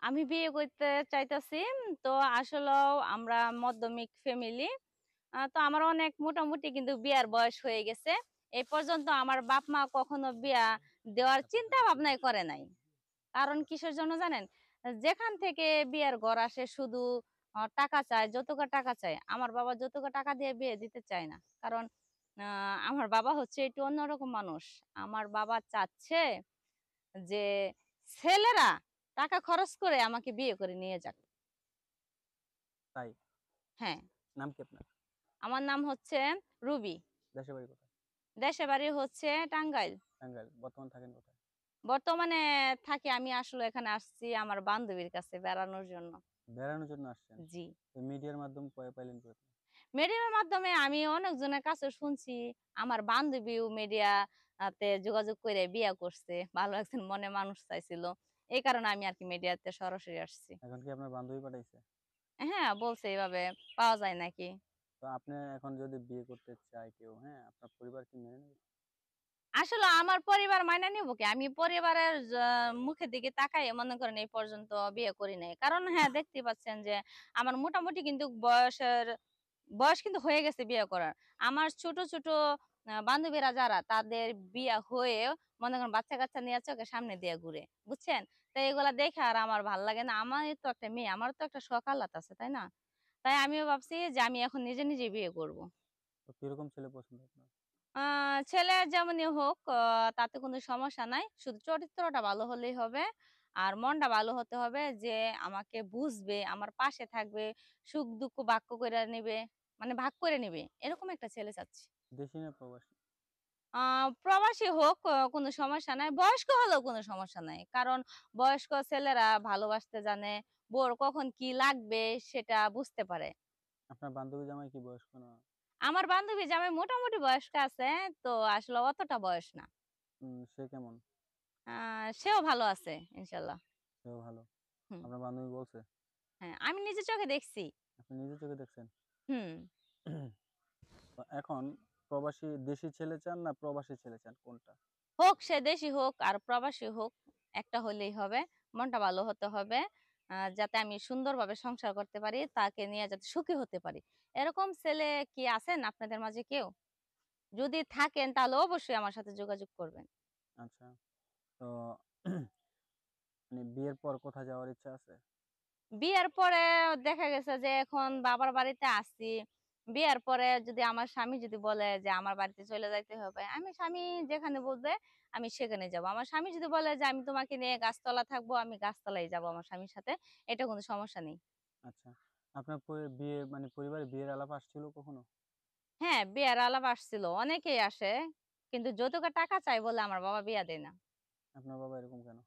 আমি বিয়ে করতে চাইতাছি। তো আসলেও আমরা মধ্যমিক ফ্যামিলি। তো আমার অনেক মোটামুটি কিন্তু বিয়ার বয়স হয়ে গেছে। এই পর্যন্ত আমার বাপ মা কখনো বিয়া দেওয়ার চিন্তা ভাবনাই করে নাই। কারণ কিসের জন্য জানেন? যেখান থেকে বিয়ের ঘর আসে শুধু টাকা চায়, যৌতুকের টাকা চায়। আমার বাবা যৌতুকের টাকা দিয়ে বিয়ে দিতে চায় না। কারণ আমার বাবা হচ্ছে একটু অন্যরকম মানুষ। আমার বাবা চাচ্ছে যে ছেলেরা টাকা খরচ করে আমাকে বিয়ে করে নিয়ে যাক। তাই? হ্যাঁ, নাম কি আপনার? আমার নাম হচ্ছে রুবি। দেশের বাড়ি কোথায়? দেশের বাড়ি হচ্ছে টাঙ্গাইল। টাঙ্গাইল। বর্তমান থাকেন কোথায়? বর্তমানে থাকি আমি আসলে এখানে আসছি আমার বান্ধবীর কাছে বেড়ানোর জন্য। বেড়ানোর জন্য আসছেন? জি। তো মিডিয়ার মাধ্যমে পাইলেন কোথায়? মিডিয়ার মাধ্যমে আমি অনেকজনের কাছে শুনছি আমার বান্ধবীও মিডিয়াতে যোগাযোগ করে বিয়ে করছে। ভালো একজন মনে মানুষ চাইছিল। এই কারণে আমি আর কি মিডিয়াতে সরাসরি আসছি। এখন কি আপনার বান্ধবী পাঠাইছে? হ্যাঁ, বলছে এভাবে পাওয়া যায় নাকি। তো আপনি এখন যদি বিয়ে করতে চায় কেউ, হ্যাঁ, আপনার পরিবার কি মেনে নেবে? আসলে আমার পরিবার মাইনা নিব কি? আমি পরিবারের মুখের দিকে তাকাই মনে করেন এই পর্যন্ত বিয়ে করি নাই। কারণ হ্যাঁ, দেখতেই পাচ্ছেন যে আমার মোটামুটি কিন্তু বয়স কিন্তু হয়ে গেছে বিয়ে করার। আমার ছোট, ছোট বান্ধবীরা যারা তাদের বিয়া হয়ে মনে করেন বাচ্চা-কাচ্চা নিয়ে চোখের সামনে দিয়ে ঘুরে। বুঝছেন? তো এগুলা দেখে আর আমার ভাল লাগে না। আমারই তো একটা মেয়ে, আমারও তো একটা শখ আহ্লাদ আছে, তাই না? তাই আমিও ভাবছি যে আমি এখন নিজে, নিজে বিয়ে করব। তো কিরকম ছেলে পছন্দ আপনার? আ ছেলে যেমনই হোক তাতে কোনো সমস্যা নাই। শুধু চরিত্রটা ভালো হলেই হবে। আর মনটা ভালো হতে হবে যে আমাকে বুঝবে, আমার পাশে থাকবে, সুখ-দুঃখ ভাগ করে নিবে। এরকম একটা ছেলে চাচ্ছি। দেশি না প্রবাসী? আ প্রবাসী হোক কোনো সমস্যা নাই। বয়স্ক হলেও কোনো সমস্যা নাই। কারণ বয়স্ক ছেলেরা ভালোবাসতে জানে, বউর কখন কি লাগবে সেটা বুঝতে পারে। আপনার বান্ধবী জামাই কি বয়স্ক না? আমার বান্ধবী জামাই মোটামুটি বয়স্ক আছে, তো আসলে অতটা বয়স না। সে কেমন? আ সেও ভালো আছে ইনশাআল্লাহ। সেও ভালো। হুম, আপনার বান্ধবী বলছে? হ্যাঁ, আমি নিজের চোখে দেখছি। আপনি নিজের চোখে দেখছেন? হুম, তো এখন প্রবাসী দেশি ছেলে চান না প্রবাসী ছেলে চান কোনটা? হোক সে দেশি হোক আর প্রবাসী হোক, একটা হলেই হবে। মনটা ভালো হতে হবে। যাতে আমি সুন্দরভাবে সংসার করতে পারি, তাকে নিয়ে যাতে সুখী হতে পারি। এরকম ছেলে কি আছেন আপনাদের মাঝে কেউ? যদি থাকেন তাহলে অবশ্যই আমার সাথে যোগাযোগ করবেন। আচ্ছা। তো মানে বিয়ের পর কোথায় যাওয়ার ইচ্ছা আছে? বিয়ের পরে দেখা গেছে যে এখন বাবার বাড়িতে আছি। বিয়ের পরে যদি আমার স্বামী যদি বলে যে আমার বাড়িতে চলে যাইতে হবে, আমি স্বামী যেখানে বলবে আমি সেখানে যাবো। আমার স্বামী যদি বলে যে আমি তোমাকে নিয়ে গাছতলা থাকবো, আমি গাছতলায় যাবো আমার স্বামীর সাথে। এটা কোনো সমস্যা নেই। আচ্ছা। আপনার বিয়ে মানে পরিবারে বিয়ের আলাপ আসছিল কখনো? হ্যাঁ, বিয়ের আলাপ আসছিল। অনেকেই আসে। কিন্তু যৌতুকের টাকা চায় বলে আমার বাবা বিয়া দেয় না। আপনার বাবা এরকম কেন?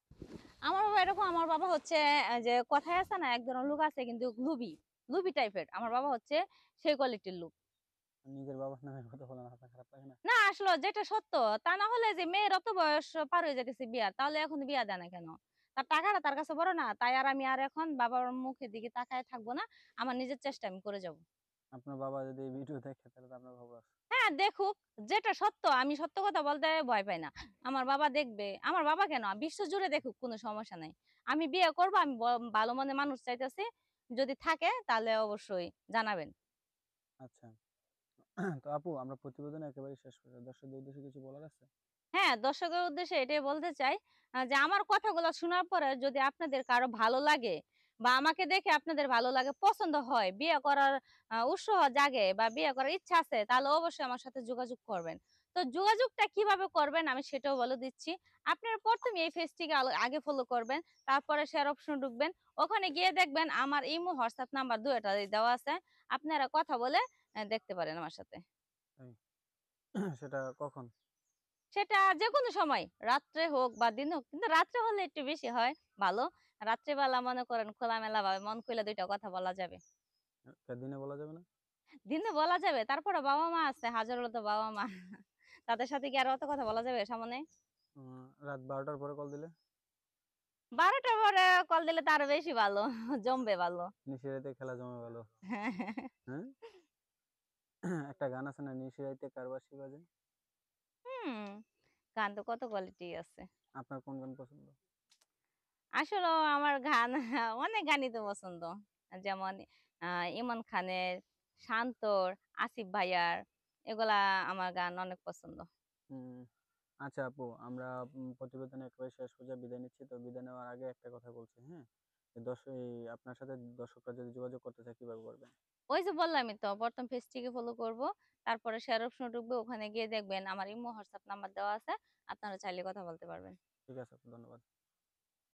আমার বাবা এরকম আমার বাবা হচ্ছে যে কথায় আছে না এক ধরনের লোক আছে কিন্তু লুবি। লুবি টাইপের। আমার বাবা হচ্ছে সেই কোয়ালিটির লোক। নিজের বাবার নামে কথা বলেন, আপনার খারাপ লাগে না? না আসলে যেটা সত্য, তা না হলে যে মেয়ের অত বয়স পার হয়ে যাইতেছে বিয়ার, তাহলে এখন বিয়া দেয় না কেন? তার টাকাটা তার কাছে বড় না? তাই আর আমি আর এখন বাবার মুখের দিকে তাকায় থাকবো না। আমার নিজের চেষ্টা আমি করে যাবো। আপনার বাবা যদি এই ভিডিও দেখে তাহলে তো আপনার খবর আছে। হ্যাঁ, দেখুক যেটা সত্য আমি সত্য কথা বলতে ভয় পাই না। আমার বাবা দেখবে, আমার বাবা কেন বিশ্ব জুড়ে দেখুক কোনো সমস্যা নাই। আমি বিয়ে করব আমি ভালো মনের মানুষ চাইতেছি। যদি থাকে তাহলে অবশ্যই জানাবেন। আচ্ছা। তো আপু আমরা প্রতিবেদন একেবারে শেষ করে দর্শকদের উদ্দেশ্যে কিছু বলার আছে? হ্যাঁ, দর্শকের উদ্দেশ্যে এটাই বলতে চাই যে আমার কথাগুলো শোনার পরে যদি আপনাদের কারো ভালো লাগে বা আমাকে দেখে আপনাদের ভালো লাগে, পছন্দ হয়, বিয়ে করার উৎসাহ জাগে বা বিয়ে করার ইচ্ছা আছে তাহলে অবশ্যই আমার সাথে যোগাযোগ করবেন। তো যোগাযোগটা কিভাবে করবেন আমি সেটাও বলে দিচ্ছি। আপনারা ১ম এই পেজটিকে আগে ফলো করবেন, তারপরে শেয়ার অপশন ঢুকবেন। ওখানে গিয়ে দেখবেন আমার ইমো, হোয়াটসঅ্যাপ নাম্বার ২ টাই দেওয়া আছে। আপনারা কথা বলে দেখতে পারেন আমার সাথে। তাই? সেটা কখন? সেটা যেকোনো সময়, রাত্রে হোক বা দিন হোক। কিন্তু রাত্রে হলে একটু বেশি হয় ভালো। রাত্রিবেলা মনে করেন খোলামেলাভাবে মন খুলে ২ টা কথা বলা যাবে। দিনে বলা যাবে না? দিনে বলা যাবে, তারপরে বাবা-মা আছে, হাজারো তো বাবা-মা। তাদের সাথে কি আর অত কথা বলা যাবে সামনে? রাত ১২টার পরে কল দিলে? ১২ টার পরে কল দিলে তো আরো বেশি ভালো, জমবে ভালো। নিশিরাতে খেলা জমে গেল। হ্যাঁ? একটা গান আছে না, নিশিরাইতে কার বাঁশি বাজে? হুম, গান তো কত কোয়ালিটি আছে। আপনার কোন গান পছন্দ? আসলে আমার গান অনেক গানই তো পছন্দ, যেমন ইমন খানের, শান্তর, আসিফ ভাইয়ার, এগুলা আমার গান অনেক পছন্দ। হুম, আচ্ছা আপু, আমরা প্রতিবেদন একেবারে শেষ পর্যায়ে বিদায় নিচ্ছি। তো বিদায় নেওয়ার আগে একটা কথা বলছি, হ্যাঁ? আপনার সাথে দর্শকরা যদি যোগাযোগ করতে চায় কিভাবে করবেন? ওই যে বললামই তো, প্রথম পেজটিকে ফলো করব, তারপরে শেয়ার অপশন ঢুকবে, ওখানে গিয়ে দেখবেন আমার ইমো হোয়াটসঅ্যাপ নাম্বার দেওয়া আছে, আপনারা চাইলে কথা বলতে পারবেন। ঠিক আছে আপু, ধন্যবাদ।